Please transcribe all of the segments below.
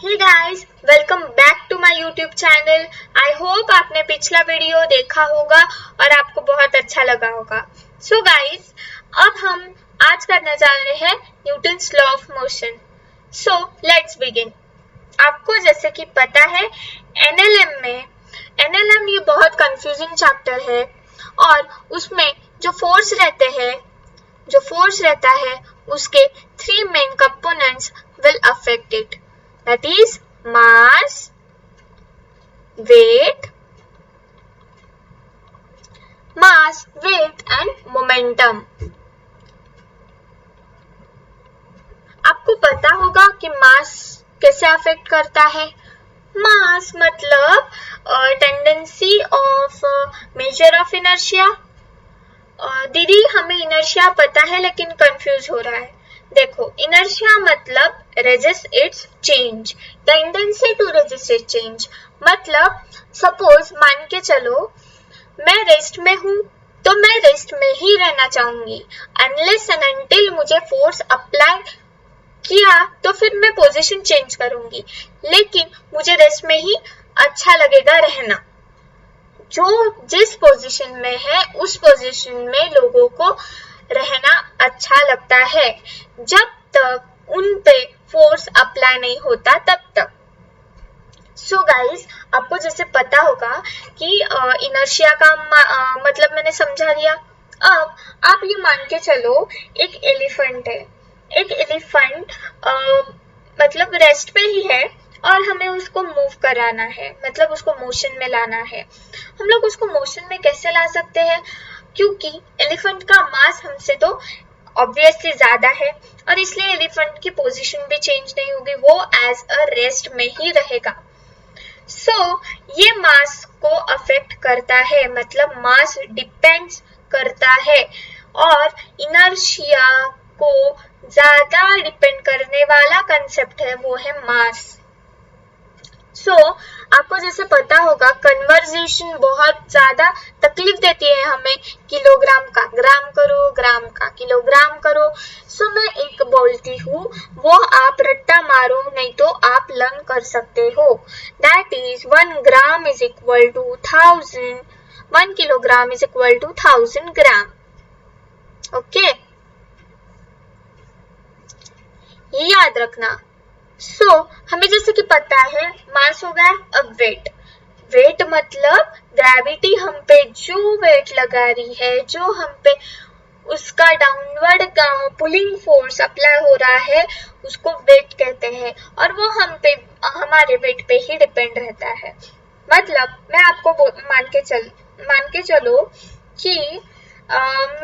Hey guys, welcome back to my YouTube channel. I hope आपने पिछला video देखा होगा और आपको बहुत अच्छा लगा होगा। सो गाइस, अब हम आज करने जा रहे हैं Newton's law of motion. So let's begin. आपको जैसे कि पता है एनएलएम ये बहुत कंफ्यूजिंग चैप्टर है और उसमें जो फोर्स रहता है उसके 3 main components will affect it, that is mass, weight and momentum। आपको पता होगा कि मास कैसे अफेक्ट करता है। मास मतलब tendency of measure of inertia. दीदी हमें इनर्शिया पता है लेकिन कंफ्यूज हो रहा है। देखो, इनर्शिया मतलब resist its change, tendency to resist its change. मतलब सपोज मान के चलो मैं रेस्ट में हूँ तो मैं रेस्ट में ही रहना चाहूंगी अनलेस एंड अनटिल मुझे फोर्स अप्लाई किया तो फिर मैं पोजीशन चेंज करूंगी, लेकिन मुझे रेस्ट में ही अच्छा लगेगा रहना। जो जिस पोजीशन में है उस पोजीशन में लोगों को रहना अच्छा लगता है जब तक उन पे फोर्स अप्लाई नहीं होता तब तक। सो गाइस, आपको जैसे पता होगा कि इनर्शिया का मतलब मैंने समझा दिया। अब आप ये मान के चलो एक एलिफेंट है। एक एलिफेंट मतलब रेस्ट पे ही है और हमें उसको मूव कराना है, मतलब उसको मोशन में लाना है। हम लोग उसको मोशन में कैसे ला सकते हैं? क्योंकि एलिफेंट का मास हमसे तो ऑब्वियसली ज्यादा है और इसलिए एलिफेंट की पोजीशन भी चेंज नहीं होगी, वो एज अ रेस्ट में ही रहेगा। सो ये मास को अफेक्ट करता है, मतलब मास डिपेंड्स करता है और इनर्शिया को ज्यादा डिपेंड करने वाला कंसेप्ट है वो है मास। सो आपको जैसे पता होगा कन्वर्जेशन बहुत ज्यादा तकलीफ देती है हमें, किलोग्राम का ग्राम करो, ग्राम का किलोग्राम करो। सो मैं एक बोलती हूँ, वो आप रट्टा मारो नहीं तो आप लर्न कर सकते हो। That is 1 gram is equal to 1000, 1 kilogram is equal to 1000 gram. Okay, ये याद रखना। सो हमें जैसे कि पता है मास हो गया। अब वेट मतलब ग्रेविटी हम पे जो वेट लगा रही है, जो हम पे उसका डाउनवर्ड पुलिंग फोर्स अप्लाई हो रहा है उसको वेट कहते हैं और वो हम पे हमारे वेट पे ही डिपेंड रहता है। मतलब मैं आपको मान के चलो कि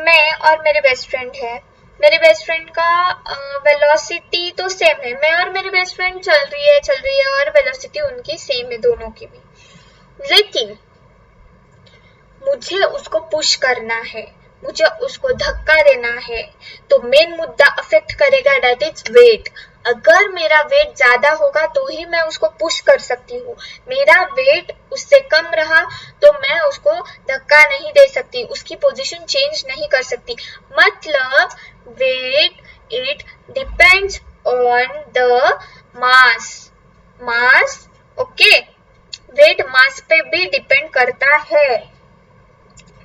मैं और मेरे बेस्ट फ्रेंड है। मेरे बेस्ट फ्रेंड का वेलोसिटी तो सेम है, मैं और मेरी बेस्ट फ्रेंड चल रही है और वेलोसिटी उनकी सेम है दोनों की भी, लेकिन मुझे उसको पुश करना है, मुझे उसको धक्का देना है, तो मेन मुद्दा अफेक्ट करेगा दैट इज वेट। अगर मेरा वेट ज्यादा होगा तो ही मैं उसको पुश कर सकती हूँ, मेरा वेट उससे कम रहा तो मैं उसको धक्का नहीं दे सकती, उसकी पोजीशन चेंज नहीं कर सकती। मतलब weight it depends on the mass. Okay, weight mass पे भी डिपेंड करता है।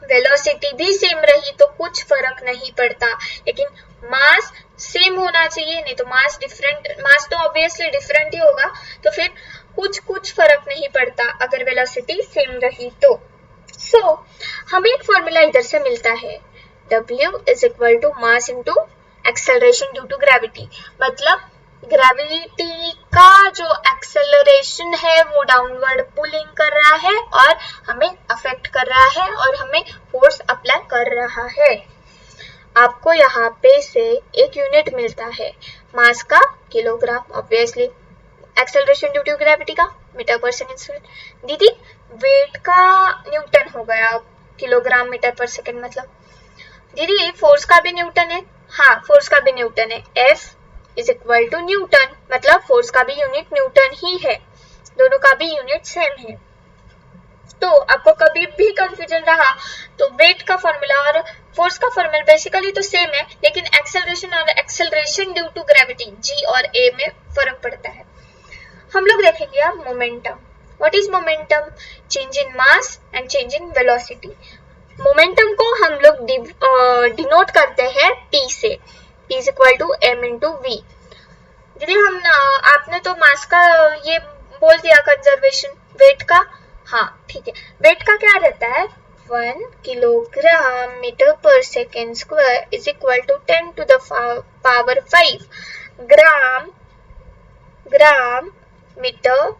वेलोसिटी भी सेम रही तो कुछ फर्क नहीं पड़ता, लेकिन मास सेम होना चाहिए, नहीं तो मास तो ऑब्वियसली डिफरेंट ही होगा, तो फिर कुछ फर्क नहीं पड़ता अगर वेलोसिटी सेम रही तो। सो हमें एक फॉर्मूला इधर से मिलता है, W is equal to mass into acceleration due to gravity. मतलब ग्रेविटी का जो एक्सेलरेशन है वो डाउनवर्ड पुलिंग कर रहा है और हमें अफेक्ट कर रहा है और हमें फोर्स अप्लाई कर रहा है। आपको यहाँ पे से एक यूनिट मिलता है मास का, kilogram, obviously acceleration due to gravity का मीटर पर सेकेंड। दीदी वेट का न्यूटन हो गया, किलोग्राम मीटर पर सेकेंड मतलब। दीदी फोर्स का भी न्यूटन है। हाँ, फोर्स का भी न्यूटन है, F is equal to newton, मतलब फोर्स का भी यूनिट न्यूटन ही है, दोनों का भी यूनिट सेम है। तो आपको कभी भी कंफ्यूजन रहा तो वेट का फॉर्मूला और फोर्स का फॉर्मूला बेसिकली तो सेम है, लेकिन एक्सेलरेशन और acceleration due to gravity G और A में फर्क पड़ता है। हम दिया momentum. What is momentum? Change in mass and change in velocity. Momentum को हम लोग डिनोट करते हैं P से. P is equal to m into V. दीदी हम आपने तो मास का ये बोल दिया कंजर्वेशन. वेट का, हाँ ठीक है. वेट का क्या रहता है? 1 किलोग्राम मीटर पर second square is equal to 10 to the power 5 gram metre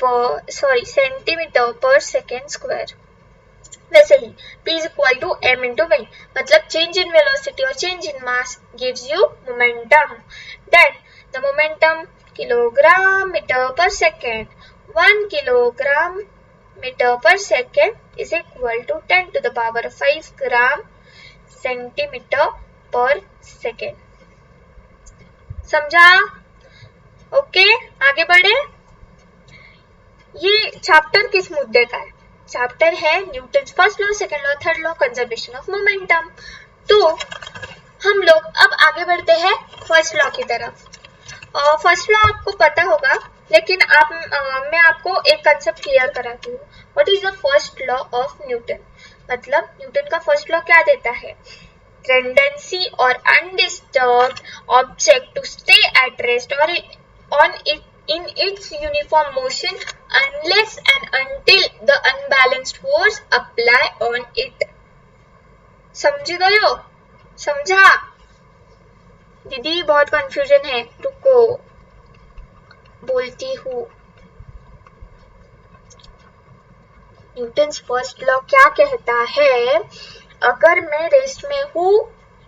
पर सेंटीमीटर पर सेकेंड स्क्वायर. वैसे ही P is equal to m into v. मतलब change in velocity और change in mass gives you momentum. Then the momentum kilogram meter per second. 1 kilogram meter per second is equal to 10 to the power 5 gram centimeter per second. समझा? Okay, आगे बढ़े. ये chapter किस मुद्दे का है? Chapter है Newton first law, second law, third law, conservation of momentum. तो हम लोग अब आगे बढ़ते हैं फर्स्ट लॉ की तरफ. फर्स्ट लॉ आपको पता होगा, लेकिन मैं आपको एक कंसेप्ट क्लियर कराती हूँ. What is the first law of Newton? मतलब न्यूटन का फर्स्ट लॉ क्या देता है? Tendency of undisturbed object to stay at rest और on it in its uniform motion unless and until the unbalanced force apply on it. समझ गए हो? समझा? दीदी बहुत कंफ्यूजन है, रुको बोलती हूँ. न्यूटन्स फर्स्ट लॉ क्या कहता है? अगर मैं रेस्ट में हूँ,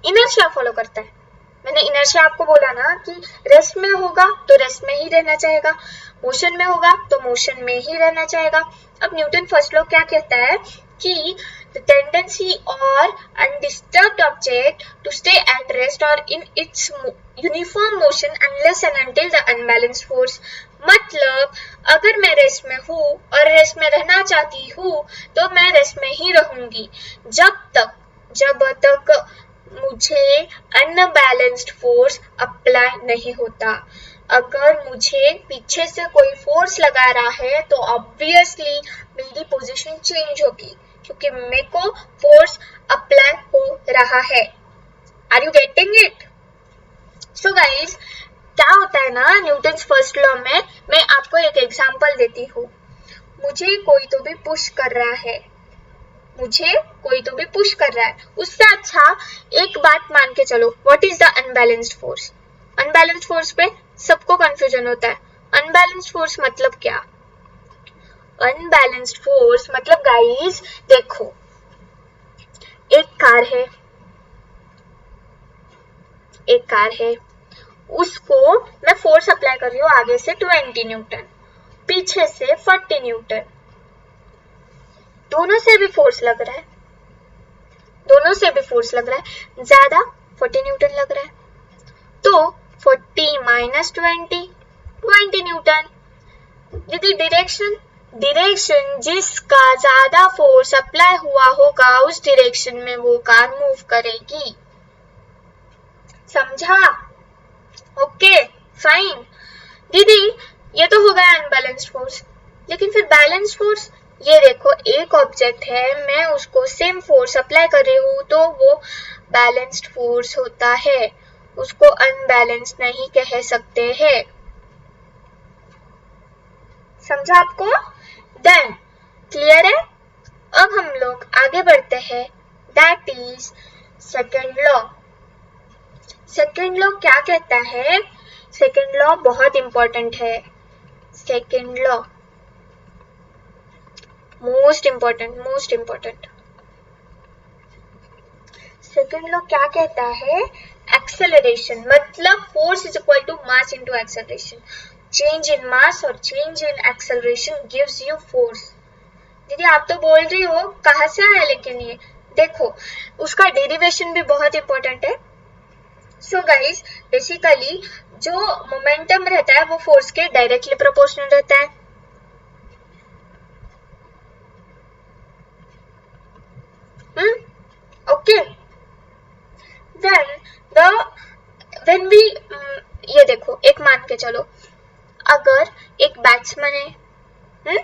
इनर्शिया फॉलो करता है. मैंने इनर्शिया आपको बोला ना कि रेस्ट में होगा तो रेस्ट में ही रहना चाहेगा, मोशन में होगा तो मोशन में ही रहना चाहेगा. अब न्यूटन फर्स्ट लॉ क्या कहता है कि the tendency of undisturbed object to stay at rest और in its uniform motion unless and until the unbalanced force. मतलब अगर मैं रेस्ट में हूँ और रेस्ट में रहना चाहती हूँ तो मैं रेस्ट में ही रहूंगी जब तक मुझे अनबैलेंस्ड फोर्स अप्लाई नहीं होता. अगर मुझे पीछे से कोई फोर्स लगा रहा है तो ऑब्वियसली मेरी पोजीशन चेंज होगी क्योंकि मेरे को फोर्स अप्लाई हो रहा है. Are you getting it? So guys, क्या होता है ना न्यूटन्स फर्स्ट लॉ में, मैं आपको एक एग्जांपल देती हूँ. मुझे कोई तो भी पुश कर रहा है, उससे अच्छा एक बात मान के चलो. What is the unbalanced force? Unbalanced force पे सबको कंफ्यूजन होता है. अनबैलेंस्ड फोर्स मतलब क्या? अनबैलेंस्ड फोर्स मतलब गाइस देखो, एक कार है, उसको मैं फोर्स अप्लाई कर रही हूँ आगे से 20 न्यूटन, पीछे से 40 न्यूटन. दोनों से भी फोर्स लग रहा है, ज्यादा 40 न्यूटन लग रहा है, तो 40 माइनस 20 न्यूटन. यदि डायरेक्शन जिसका ज्यादा फोर्स अप्लाई हुआ होगा उस डायरेक्शन में वो कार मूव करेगी. समझा? Okay fine. दीदी ये तो हो गया अनबैलेंस्ड फोर्स, लेकिन फिर बैलेंस्ड फोर्स. ये देखो, एक ऑब्जेक्ट है, मैं उसको सेम फोर्स अप्लाई कर रही हूँ तो वो बैलेंस्ड फोर्स होता है, उसको अनबैलेंस नहीं कह सकते हैं. समझा आपको? देन क्लियर है? अब हम लोग आगे बढ़ते हैं, that is second law. Second law क्या कहता है? सेकेंड लॉ बहुत इंपॉर्टेंट है. Second law most important. Second law क्या कहता है? एक्सेलरेशन मतलब force is equal to mass into acceleration. Change in mass और change in acceleration gives you force. दीदी आप तो बोल रही हो कहाँ से आया, लेकिन ये देखो उसका डेरिवेशन भी बहुत इंपॉर्टेंट है. सो गाइस बेसिकली जो मोमेंटम रहता है वो फोर्स के डायरेक्टली प्रोपोर्शनल रहता है. ओके. देन when we ये देखो, एक मान के चलो अगर एक बैट्समैन है,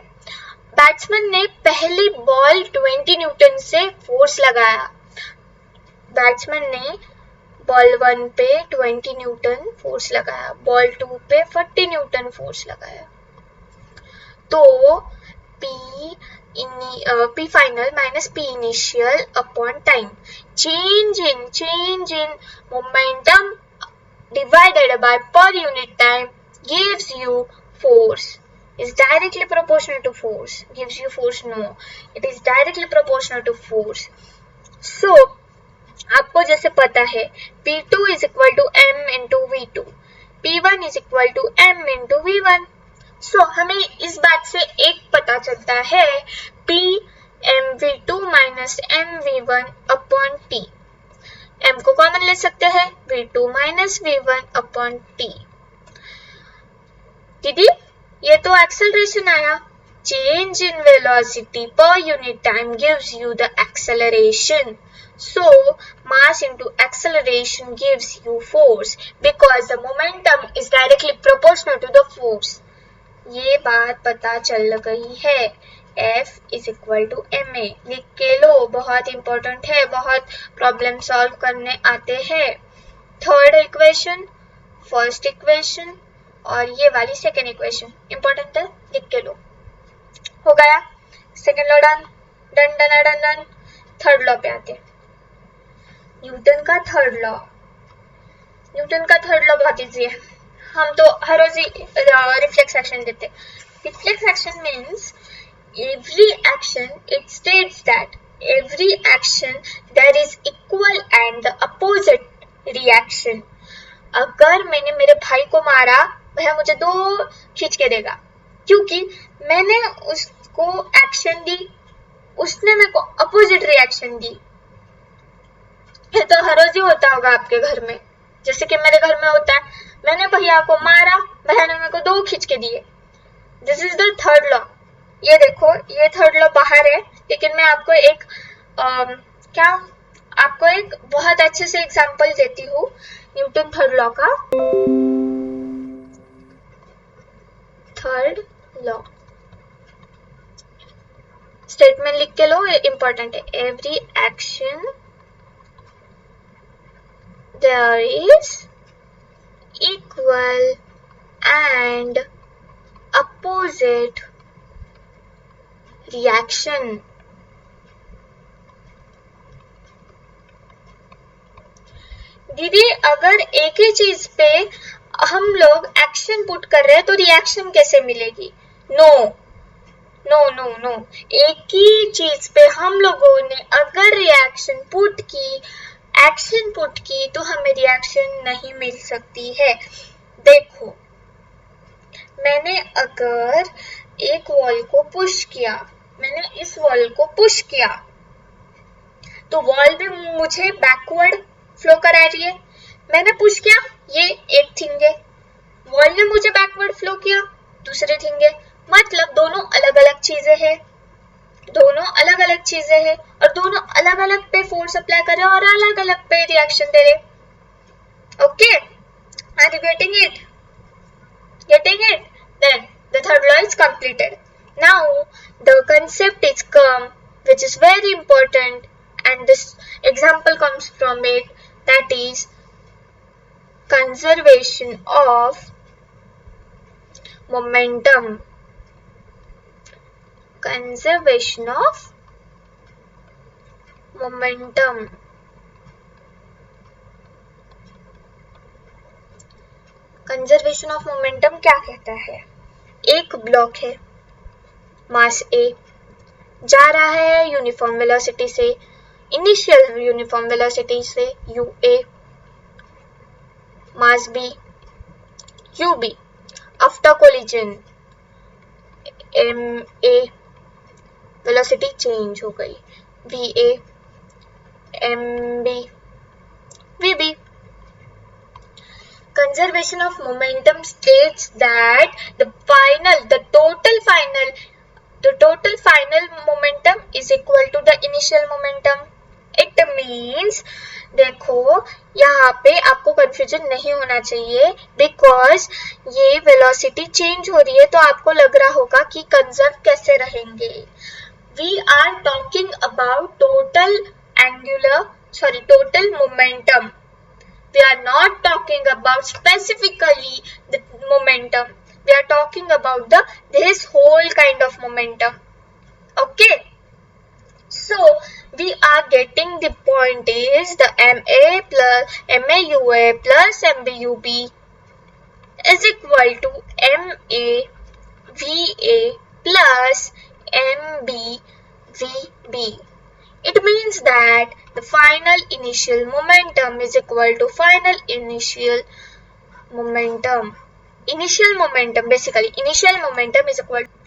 बैट्समैन ने पहली बॉल 20 न्यूटन से फोर्स लगाया, बैट्समैन ने बॉल 1 पे 20 न्यूटन फोर्स लगाया, बॉल 2 पे 40 न्यूटन फोर्स लगाया, तो P final minus P initial upon time, change in momentum divided by per unit time gives you force, is directly proportional to force. Gives you force? No, it is directly proportional to force. So आपको जैसे पता है P2 is equal to M into V2, P1 is equal to M into V1. So हमें इस बात से एक पता चलता है P mv2 minus mv1 upon T. M को कॉमन ले सकते हैं, V2 minus V1 upon T. दीदी ये तो एक्सेलरेशन आया, change in velocity per unit time gives you the acceleration. So mass into acceleration gives you force because the momentum is directly proportional to the force. ये बात पता चल गई है. F is equal to ma. लिख के लो, बहुत important है, बहुत प्रॉब्लम सॉल्व करने आते हैं. थर्ड इक्वेशन, फर्स्ट इक्वेशन और ये वाली सेकेंड इक्वेशन इंपॉर्टेंट है, लिख के लो. हो गया second law done done done done done. Third law पे आते हैं. न्यूटन का थर्ड लॉ बहुत इजी है, हम तो हर रोज रिफ्लेक्स एक्शन देते. Reflex action means every action, it states that every action there is equal and the opposite reaction. अगर मैंने मेरे भाई को मारा, वह मुझे 2 खींच के देगा, क्योंकि मैंने उसको एक्शन दी, उसने मेरे को अपोजिट रिएक्शन दी. ये तो हर रोज ही होता होगा आपके घर में, जैसे कि मेरे घर में होता है, मैंने भैया को मारा, भैया ने मेरे को 2 खींच के दिए. This is the third law. ये देखो, ये थर्ड लॉ बाहर है, लेकिन मैं आपको एक बहुत अच्छे से एग्जांपल देती हूँ न्यूटन थर्ड लॉ का. थर्ड लॉ स्टेटमेंट लिख के लो, इंपॉर्टेंट है. Every action there is equal and opposite reaction. दीदी अगर एक ही चीज पे हम लोग एक्शन पुट कर रहे हैं तो रिएक्शन कैसे मिलेगी? नो नो नो नो, एक ही चीज पे हम लोगों ने अगर रिएक्शन पुट की, एक्शन पुट की, तो हमें रिएक्शन नहीं मिल सकती है. देखो, मैंने अगर एक वॉल को पुश किया, मैंने इस वॉल को पुश किया, तो वॉल भी मुझे बैकवर्ड फ्लो करा रही है. मैंने पुश किया, ये एक थिंग है, वॉल ने मुझे बैकवर्ड फ्लो किया, दूसरे थिंग है. मतलब दोनों अलग अलग चीजें हैं, और दोनों अलग अलग पे फोर्स अप्लाई कर रहे हैं और अलग अलग पे रिएक्शन दे रहे. Okay, are you getting it? Then the third law is completed. Now the concept is come, which is very important, and this example comes from it, that is conservation of momentum. Conservation of momentum. Conservation of momentum क्या कहता है? एक block है, मास A जा रहा है uniform velocity से, initial uniform velocity से UA, मास B UB. After collision MA, velocity change हो गई, VA MB VB. Conservation of momentum states that the total final momentum is equal to the initial momentum. It means, देखो यहाँ पे आपको confusion नहीं होना चाहिए, बिकॉज ये वेलोसिटी चेंज हो रही है तो आपको लग रहा होगा कि कंजर्व कैसे रहेंगे. We are talking about total momentum. We are not talking about specifically the momentum. We are talking about this whole kind of momentum. Okay. So we are getting the point is the MAUA plus MBUB is equal to MAVA plus MBVB. It means that the final initial momentum is equal to final initial momentum. Initial momentum is equal to